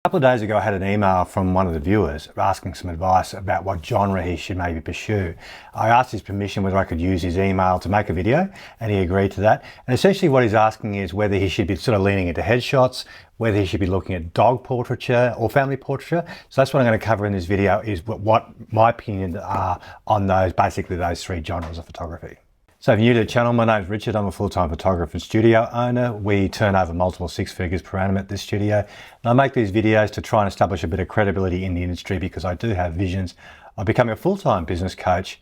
A couple of days ago, I had an email from one of the viewers asking some advice about what genre he should maybe pursue. I asked his permission whether I could use his email to make a video, and he agreed to that. And essentially what he's asking is whether he should be sort of leaning into headshots, whether he should be looking at dog portraiture or family portraiture. So that's what I'm going to cover in this video, is what my opinions are on basically those three genres of photography. So if you're new to the channel, my name's Richard. I'm a full-time photographer and studio owner. We turn over multiple six figures per annum at this studio. And I make these videos to try and establish a bit of credibility in the industry, because I do have visions of becoming a full-time business coach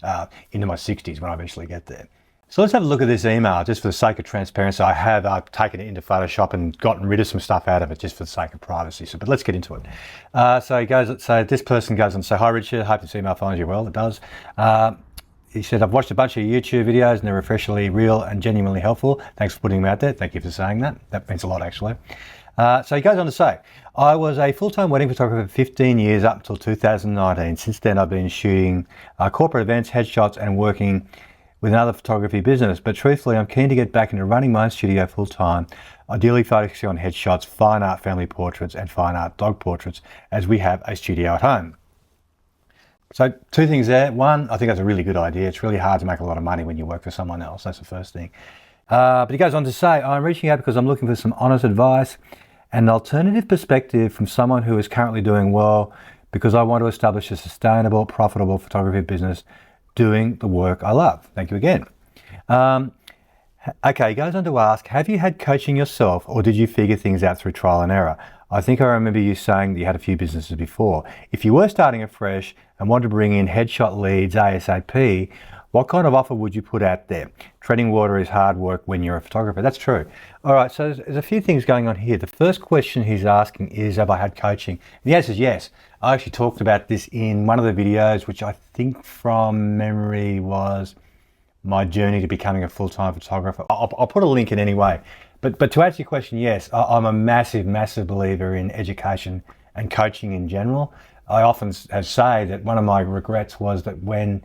into my 60s when I eventually get there. So let's have a look at this email just for the sake of transparency. I've taken it into Photoshop and gotten rid of some stuff out of it just for the sake of privacy. But let's get into it. So this person goes on to say, "Hi Richard, hope this email finds you well." It does. He said, "I've watched a bunch of YouTube videos and they're refreshingly real and genuinely helpful. Thanks for putting them out there." Thank you for saying that. That means a lot, actually. So he goes on to say, "I was a full-time wedding photographer for 15 years up until 2019. Since then, I've been shooting corporate events, headshots, and working with another photography business. But truthfully, I'm keen to get back into running my own studio full-time, ideally focusing on headshots, fine art family portraits, and fine art dog portraits, as we have a studio at home." So two things there. One, I think that's a really good idea. It's really hard to make a lot of money when you work for someone else. That's the first thing. But he goes on to say, "I'm reaching out because I'm looking for some honest advice and an alternative perspective from someone who is currently doing well, because I want to establish a sustainable, profitable photography business doing the work I love." Thank you again. Okay, he goes on to ask, "Have you had coaching yourself, or did you figure things out through trial and error? I think I remember you saying that you had a few businesses before. If you were starting afresh and wanted to bring in headshot leads ASAP, what kind of offer would you put out there? Treading water is hard work when you're a photographer." That's true. All right, so there's a few things going on here. The first question he's asking is, have I had coaching? And the answer is yes. I actually talked about this in one of the videos, which I think from memory was my journey to becoming a full-time photographer. I'll put a link in anyway. But to answer your question, yes, I'm a massive believer in education and coaching in general. I often say that one of my regrets was that when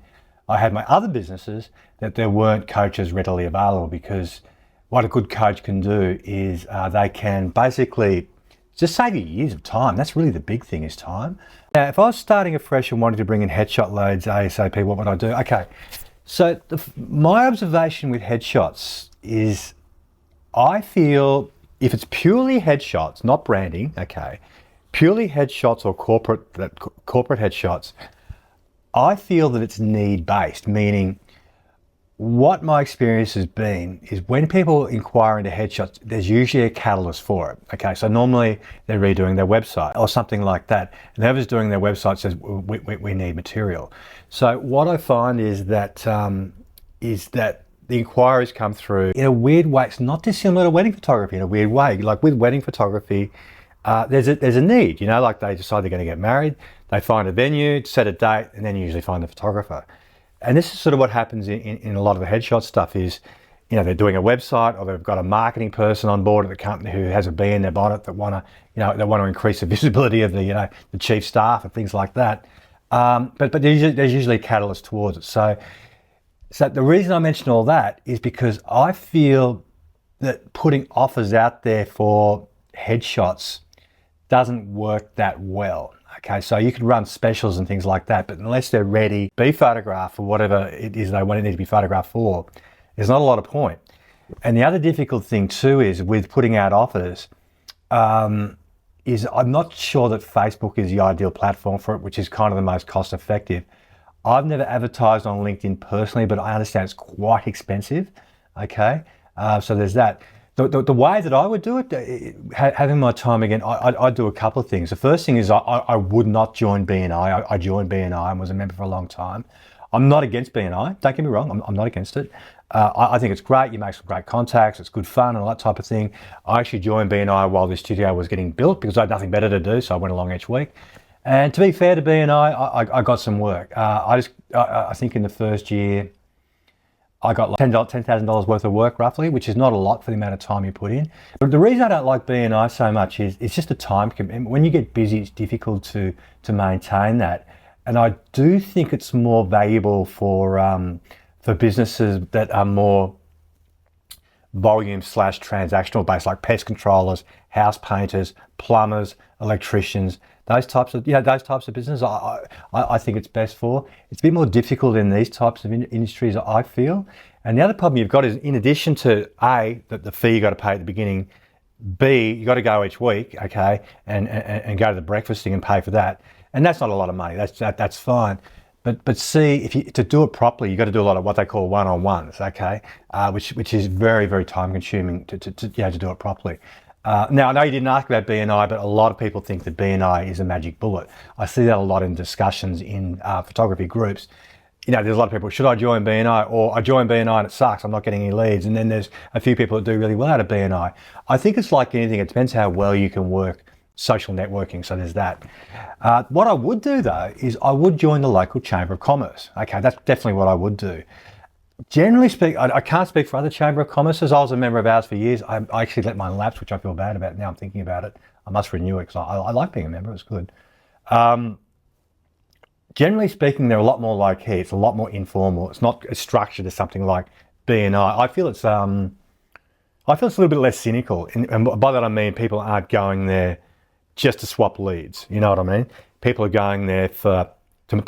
I had my other businesses, that there weren't coaches readily available, because what a good coach can do is they can basically just save you years of time. That's really the big thing, is time. Now, if I was starting afresh and wanted to bring in headshot loads ASAP, what would I do? Okay, so my observation with headshots is, I feel if it's purely headshots, not branding, okay, purely headshots or corporate headshots, I feel that it's need-based, meaning what my experience has been is when people inquire into headshots, there's usually a catalyst for it. Okay, so normally they're redoing their website or something like that. And whoever's doing their website says, we need material. So what I find is that the inquiries come through in a weird way. It's not dissimilar to wedding photography in a weird way. Like with wedding photography, there's a need, you know, like they decide they're going to get married, they find a venue, set a date, and then usually find the photographer. And this is sort of what happens in a lot of the headshot stuff is, you know, they're doing a website, or they've got a marketing person on board at the company who has a bee in their bonnet that want to increase the visibility of the chief staff and things like that. But there's usually a catalyst towards it. So the reason I mention all that is because I feel that putting offers out there for headshots doesn't work that well. Okay, so you can run specials and things like that, but unless they're ready, be photographed for whatever it is they want it to be photographed for, there's not a lot of point. And the other difficult thing too is with putting out offers, is I'm not sure that Facebook is the ideal platform for it, which is kind of the most cost effective. I've never advertised on LinkedIn personally, but I understand it's quite expensive. Okay, so there's that. The way that I would do it, having my time again, I'd do a couple of things. The first thing is I would not join BNI. I joined BNI and was a member for a long time. I'm not against BNI, don't get me wrong, I'm not against it. I think it's great, you make some great contacts, it's good fun and all that type of thing. I actually joined BNI while this studio was getting built because I had nothing better to do, so I went along each week. And to be fair to BNI, I got some work. I think in the first year, I got like $10,000 worth of work roughly, which is not a lot for the amount of time you put in. But the reason I don't like BNI so much is it's just a time commitment. When you get busy, it's difficult to maintain that. And I do think it's more valuable for businesses that are more volume/transactional based, like pest controllers, house painters, plumbers, electricians, those types of business. I think it's best for. It's a bit more difficult in these types of industries, I feel. And the other problem you've got is, in addition to A, the fee you got to pay at the beginning, B, you got to go each week, okay, and go to the breakfasting and pay for that, and that's not a lot of money. That's fine. But C, to do it properly, you got to do a lot of what they call one-on-ones, okay, which is very, very time consuming to do it properly. Now, I know you didn't ask about BNI, but a lot of people think that BNI is a magic bullet. I see that a lot in discussions in photography groups. There's a lot of people, should I join BNI? Or I join BNI and it sucks, I'm not getting any leads. And then there's a few people that do really well out of BNI. I think it's like anything, it depends how well you can work social networking, so there's that. What I would do though, is I would join the local Chamber of Commerce. Okay, that's definitely what I would do. Generally speaking, I can't speak for other Chamber of Commerces. I was a member of ours for years. I actually let mine lapse, which I feel bad about now. I'm thinking about it. I must renew it because I like being a member, it's good. Generally speaking, they're a lot more low key. It's a lot more informal. It's not as structured as something like BNI. I feel it's a little bit less cynical. And by that I mean people aren't going there just to swap leads. You know what I mean? People are going there to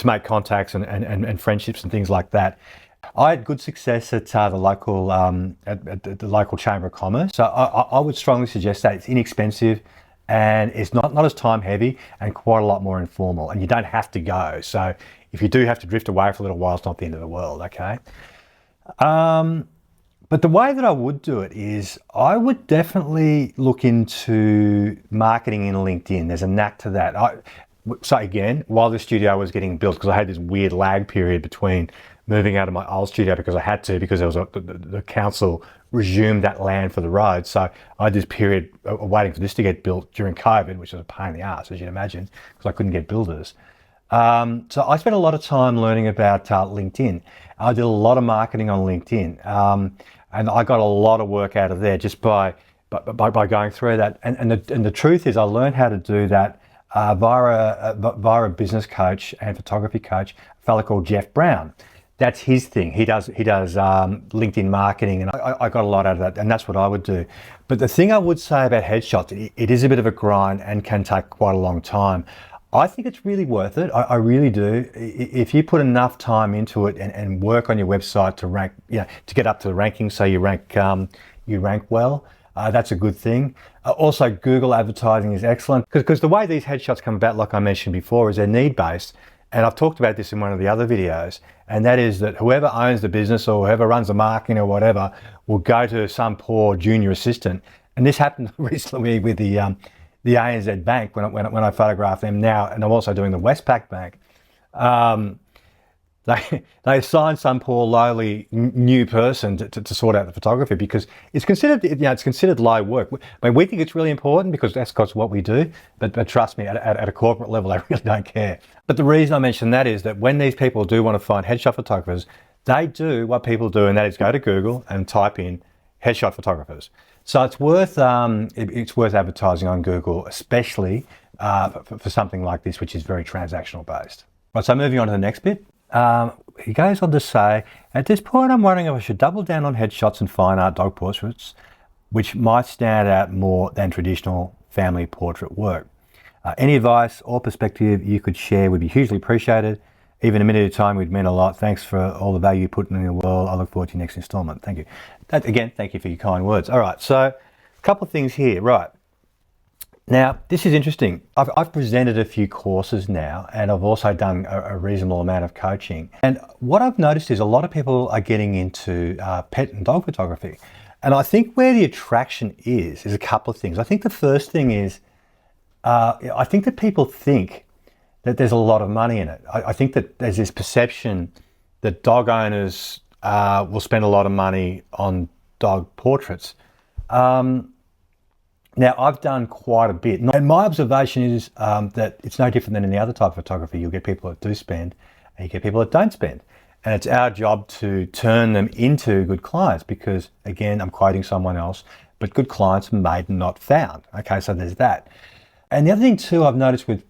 make contacts and friendships and things like that. I had good success at the local Chamber of Commerce. So I would strongly suggest that. It's inexpensive and it's not as time heavy and quite a lot more informal, and you don't have to go. So if you do have to drift away for a little while, it's not the end of the world, okay? But the way that I would do it is I would definitely look into marketing in LinkedIn. There's a knack to that. So again, while the studio was getting built, because I had this weird lag period between moving out of my old studio because I had to, because there was the council resumed that land for the road. So I had this period of waiting for this to get built during COVID, which was a pain in the ass, as you'd imagine, because I couldn't get builders. So I spent a lot of time learning about LinkedIn. I did a lot of marketing on LinkedIn, and I got a lot of work out of there just by going through that. And the truth is, I learned how to do that via a business coach and photography coach, a fellow called Jeff Brown. That's his thing. He does LinkedIn marketing, and I got a lot out of that, and that's what I would do. But the thing I would say about headshots, it is a bit of a grind and can take quite a long time. I think it's really worth it. I really do. If you put enough time into it and work on your website to rank, to get up to the ranking, so you rank well, that's a good thing. Also, Google advertising is excellent because the way these headshots come about, like I mentioned before, is they're need-based. And I've talked about this in one of the other videos, and that is that whoever owns the business or whoever runs the marketing or whatever will go to some poor junior assistant. And this happened recently with the ANZ Bank when I photographed them now, and I'm also doing the Westpac Bank. They assigned some poor lowly new person to sort out the photography because it's considered low work. I mean, we think it's really important because that's what we do, but trust me, at a corporate level, they really don't care. But the reason I mention that is that when these people do want to find headshot photographers, they do what people do, and that is go to Google and type in headshot photographers. So it's worth advertising on Google, especially for something like this, which is very transactional based. Right, so moving on to the next bit. He goes on to say, at this point I'm wondering if I should double down on headshots and fine art dog portraits, which might stand out more than traditional family portrait work. Any advice or perspective you could share would be hugely appreciated. Even a minute of time would mean a lot. Thanks for all the value you put in the world. I look forward to your next installment. Thank you. Again, thank you for your kind words. All right, so a couple of things here. Right. Now, this is interesting. I've presented a few courses now, and I've also done a reasonable amount of coaching. And what I've noticed is a lot of people are getting into pet and dog photography. And I think where the attraction is a couple of things. I think the first thing is, I think that people think that there's a lot of money in it. I think that there's this perception that dog owners will spend a lot of money on dog portraits. Now, I've done quite a bit, and my observation is that it's no different than any other type of photography. You'll get people that do spend, and you get people that don't spend. And it's our job to turn them into good clients because, again, I'm quoting someone else, but good clients are made and not found. Okay, so there's that. And the other thing too I've noticed with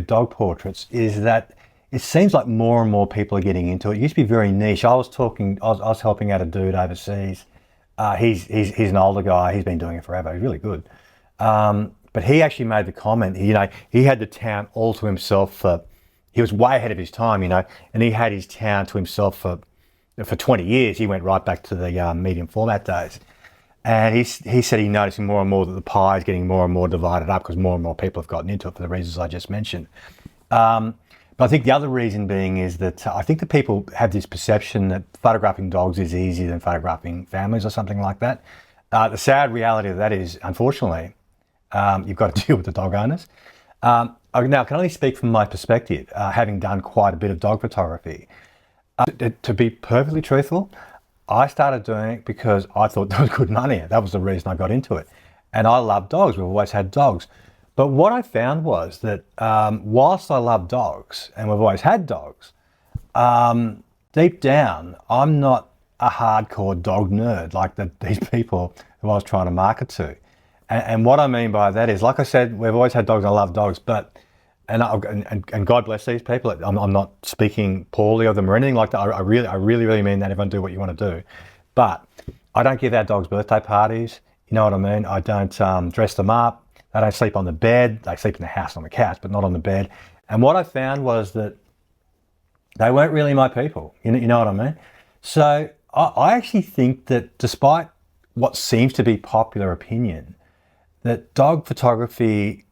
dog portraits is that it seems like more and more people are getting into it. It used to be very niche. I was helping out a dude overseas. He's an older guy. He's been doing it forever. He's really good. But he actually made the comment, he had the town all to himself he was way ahead of his time, and he had his town to himself for 20 years. He went right back to the medium format days. And he said he noticing more and more that the pie is getting more and more divided up because more and more people have gotten into it for the reasons I just mentioned. But I think the other reason being is that I think that people have this perception that photographing dogs is easier than photographing families or something like that. The sad reality of that is, unfortunately, you've got to deal with the dog owners. Now, I can only speak from my perspective, having done quite a bit of dog photography. To be perfectly truthful, I started doing it because I thought there was good money. That was the reason I got into it. And I love dogs. We've always had dogs. But what I found was that whilst I love dogs, and we've always had dogs, deep down, I'm not a hardcore dog nerd like these people who I was trying to market to. And what I mean by that is, like I said, we've always had dogs. I love dogs, and God bless these people. I'm not speaking poorly of them or anything like that. I really mean that. Everyone do what you want to do, but I don't give our dogs birthday parties. You know what I mean? I don't dress them up. They don't sleep on the bed. They sleep in the house on the couch, but not on the bed. And what I found was that they weren't really my people. You know what I mean? So I actually think that despite what seems to be popular opinion, that dog photography,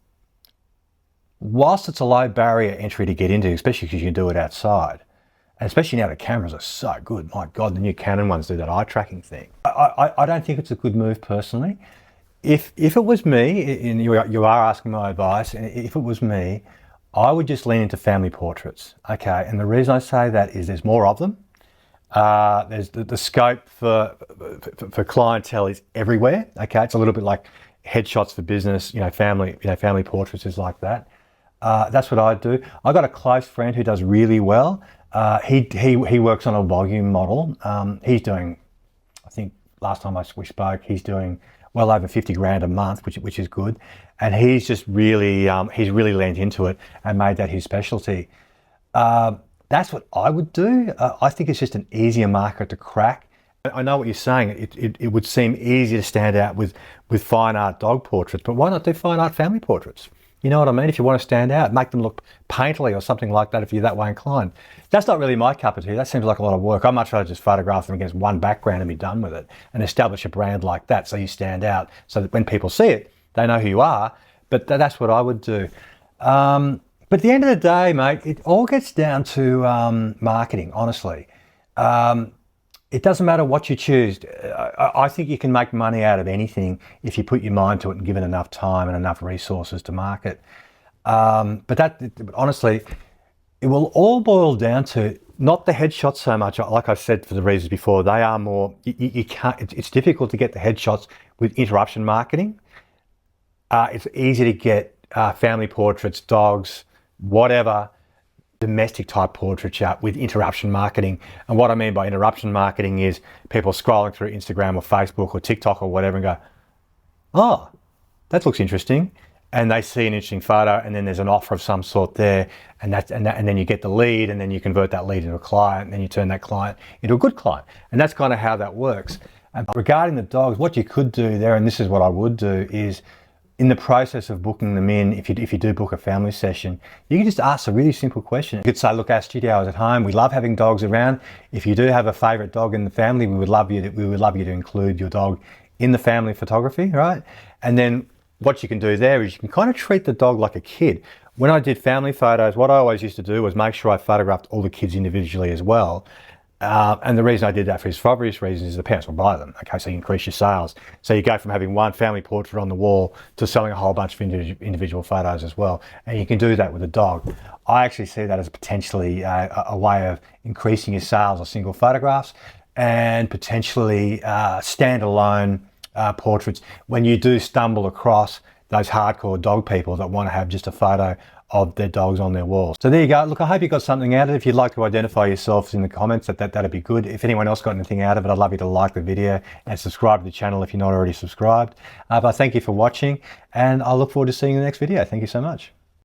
whilst it's a low barrier entry to get into, especially because you can do it outside, and especially now the cameras are so good, my God, the new Canon ones do that eye tracking thing. I don't think it's a good move personally. If it was me, and you are asking my advice, and if it was me, I would just lean into family portraits, okay? And the reason I say that is there's more of them. There's the scope for clientele is everywhere, okay? It's a little bit like headshots for business, family portraits is like that. That's what I do. I got a close friend who does really well. He works on a volume model. He's doing, I think last time we spoke, he's doing well over 50 grand a month, which is good. And he's just really, he's really leaned into it and made that his specialty. That's what I would do. I think it's just an easier market to crack. I know what you're saying. It would seem easier to stand out with fine art dog portraits, but why not do fine art family portraits? You know what I mean? If you want to stand out, make them look painterly or something like that if you're that way inclined. That's not really my cup of tea. That seems like a lot of work. I'd much rather just photograph them against one background and be done with it and establish a brand like that so you stand out so that when people see it, they know who you are. But that's what I would do. But at the end of the day, mate, it all gets down to marketing, honestly. It doesn't matter what you choose. I think you can make money out of anything if you put your mind to it and give it enough time and enough resources to market. But honestly, it will all boil down to not the headshots so much. Like I said for the reasons before, they are more, you can't, it's difficult to get the headshots with interruption marketing. It's easy to get family portraits, dogs, whatever, domestic type portraiture with interruption marketing. And what I mean by interruption marketing is people scrolling through Instagram or Facebook or TikTok or whatever and go, oh, that looks interesting. And they see an interesting photo and then there's an offer of some sort there and then you get the lead and then you convert that lead into a client and then you turn that client into a good client. And that's kind of how that works. And regarding the dogs, what you could do there, and this is what I would do, is in the process of booking them in, if you do book a family session, you can just ask a really simple question. You could say, look, our studio is at home. We love having dogs around. If you do have a favorite dog in the family, we would love you to include your dog in the family photography, right? And then what you can do there is you can kind of treat the dog like a kid. When I did family photos, what I always used to do was make sure I photographed all the kids individually as well. And the reason I did that for obvious reasons is the parents will buy them. Okay, so you increase your sales. So you go from having one family portrait on the wall to selling a whole bunch of individual photos as well. And you can do that with a dog. I actually see that as potentially a way of increasing your sales of single photographs and potentially standalone portraits when you do stumble across those hardcore dog people that want to have just a photo of their dogs on their walls. So there you go. Look, I hope you got something out of it. If you'd like to identify yourselves in the comments, that'd be good. If anyone else got anything out of it, I'd love you to like the video and subscribe to the channel if you're not already subscribed. But thank you for watching and I look forward to seeing you in the next video. Thank you so much.